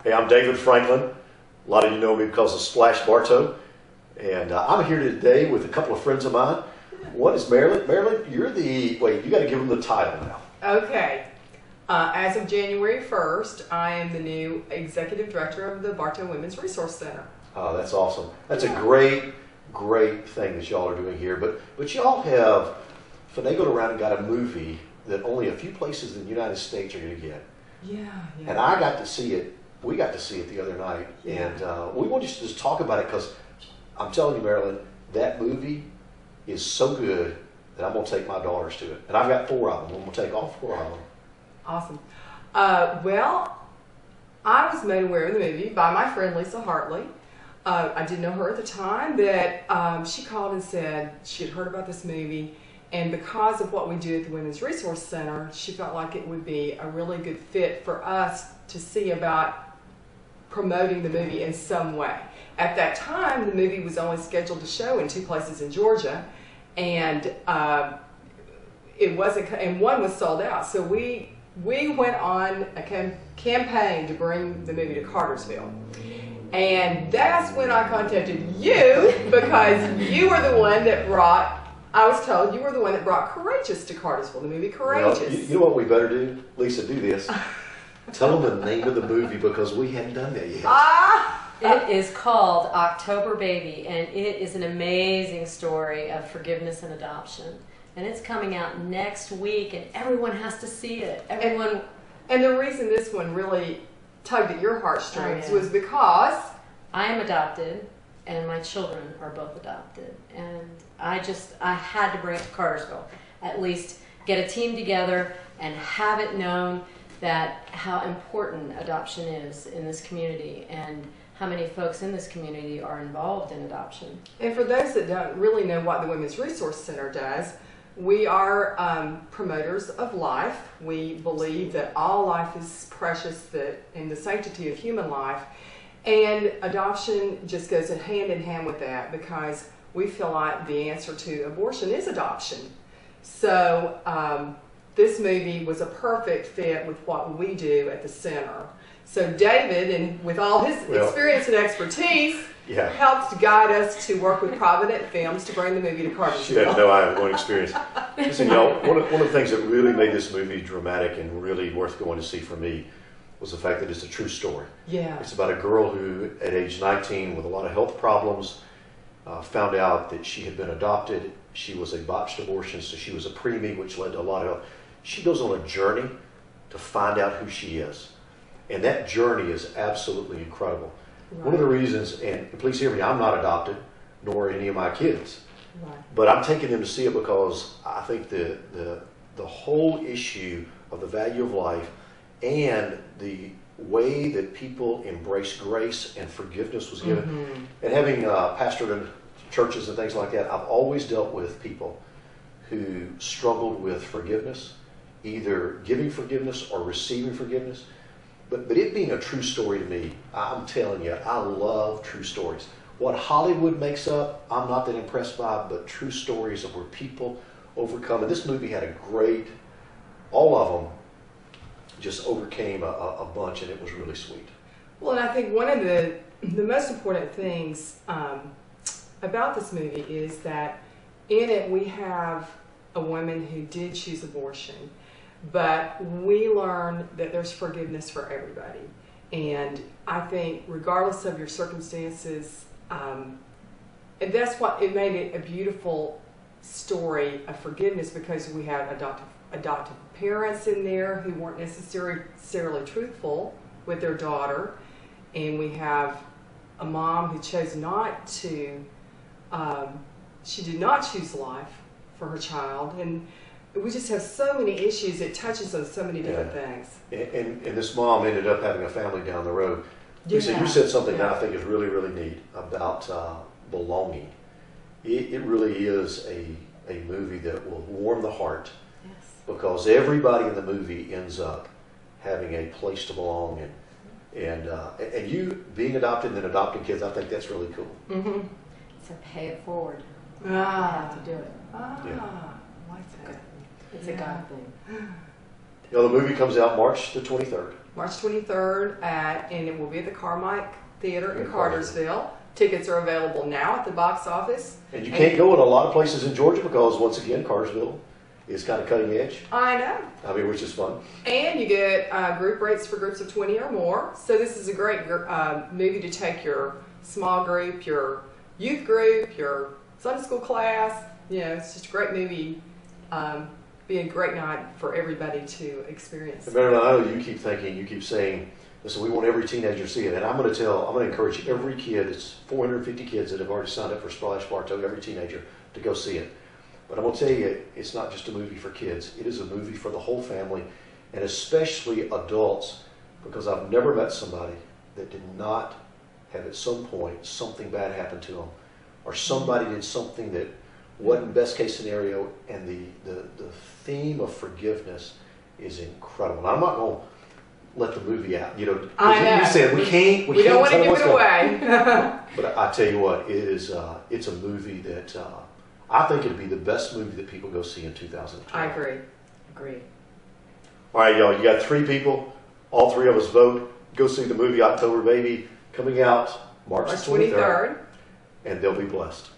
Hey, I'm David Franklin. A lot of you know me because of Splash Bartow. And I'm here today with a couple of friends of mine. One is Marilyn. Marilyn, you're the, wait, you got to give them the title now. Okay. As of January 1st, I am the new Executive Director of the Bartow Women's Resource Center. Oh, that's awesome. That's a great thing that y'all are doing here. But y'all have finagled around and got a movie that only a few places in the United States are going to get. Yeah. And I got to see it. We got to see it the other night. Yeah. And we want to just talk about it because I'm telling you, Marilyn, that movie is so good that I'm going to take my daughters to it. And I've got 4 of them. I'm going to take all 4 of them. Awesome. Well, I was made aware of the movie by my friend Lisa Hartley. I didn't know her at the time, but she called and said she had heard about this movie, and because of what we do at the Women's Resource Center, she felt like it would be a really good fit for us to see about promoting the movie in some way. At that time, the movie was only scheduled to show in 2 places in Georgia, and it wasn't, and one was sold out. So we went on a campaign to bring the movie to Cartersville. And that's when I contacted you, because you were the one that brought, I was told you were the one that brought Courageous to Cartersville, the movie Courageous. Well, you know what we better do? Lisa, do this. Tell them the name of the movie because we hadn't done that yet. It is called October Baby, and it is an amazing story of forgiveness and adoption. And it's coming out next week, and everyone has to see it. Everyone. And the reason this one really tugged at your heartstrings was because I am adopted, and my children are both adopted. And I had to bring it to Cartersville. At least get a team together and have it known that how important adoption is in this community and how many folks in this community are involved in adoption. And for those that don't really know what the Women's Resource Center does, we are promoters of life. We believe that all life is precious, that in the sanctity of human life, and adoption just goes hand in hand with that, because we feel like the answer to abortion is adoption. So this movie was a perfect fit with what we do at the center. So David, and with all his experience and expertise, helps to guide us to work with Provident Films to bring the movie to Cartersville. She doesn't know I have one experience. Listen, y'all, one of the things that really made this movie dramatic and really worth going to see for me was the fact that it's a true story. Yeah. It's about a girl who, at age 19, with a lot of health problems, found out that she had been adopted. She was a botched abortion, so she was a preemie, which led to a lot of. She goes on a journey to find out who she is. And that journey is absolutely incredible. Right. One of the reasons, and please hear me, I'm not adopted, nor any of my kids. Right. But I'm taking them to see it because I think the whole issue of the value of life and the way that people embrace grace and forgiveness was given. Mm-hmm. And having pastored in churches and things like that, I've always dealt with people who struggled with forgiveness, either giving forgiveness or receiving forgiveness. But it being a true story to me, I'm telling you, I love true stories. What Hollywood makes up, I'm not that impressed by, but true stories of where people overcome. And this movie had a great, all of them just overcame a bunch, and it was really sweet. Well, and I think one of the most important things about this movie is that in it we have a woman who did choose abortion, but we learn that there's forgiveness for everybody. And I think regardless of your circumstances, and that's what it made it a beautiful story of forgiveness, because we have adoptive parents in there who weren't necessarily truthful with their daughter, and we have a mom who chose not to, she did not choose life for her child, and we just have so many issues. It touches on so many different things. And this mom ended up having a family down the road. Lisa, you said something that I think is really, really neat about belonging. It really is a movie that will warm the heart. Yes. Because everybody in the movie ends up having a place to belong, and you being adopted and then adopting kids, I think that's really cool. Mm-hmm. So pay it forward. You have to do it. Like that. It's a God thing. You know, the movie comes out March the 23rd. March 23rd and it will be at the Carmike Theater in Cartersville. Tickets are available now at the box office. And you can't go in a lot of places in Georgia because, once again, Cartersville is kind of cutting edge. I know. I mean, which is fun. And you get group rates for groups of 20 or more. So this is a great movie to take your small group, your youth group, your Sunday school class. You know, it's just a great movie. Be a great night for everybody to experience. And Marilyn, I know you keep thinking, you keep saying, listen, we want every teenager to see it. And I'm going to encourage every kid, it's 450 kids that have already signed up for Splash Bartow, every teenager, to go see it. But I'm going to tell you, it's not just a movie for kids. It is a movie for the whole family, and especially adults, because I've never met somebody that did not have at some point something bad happen to them, or somebody did something that wasn't best case scenario, and the theme of forgiveness is incredible. Now, I'm not going to let the movie out, you know. You said we can't don't want to tell give what's it away. But I tell you what, it's a movie that I think it'd be the best movie that people go see in 2012. I agree. All right, y'all, you got 3 people. All 3 of us vote. Go see the movie October Baby, coming out March 23rd. And they'll be blessed.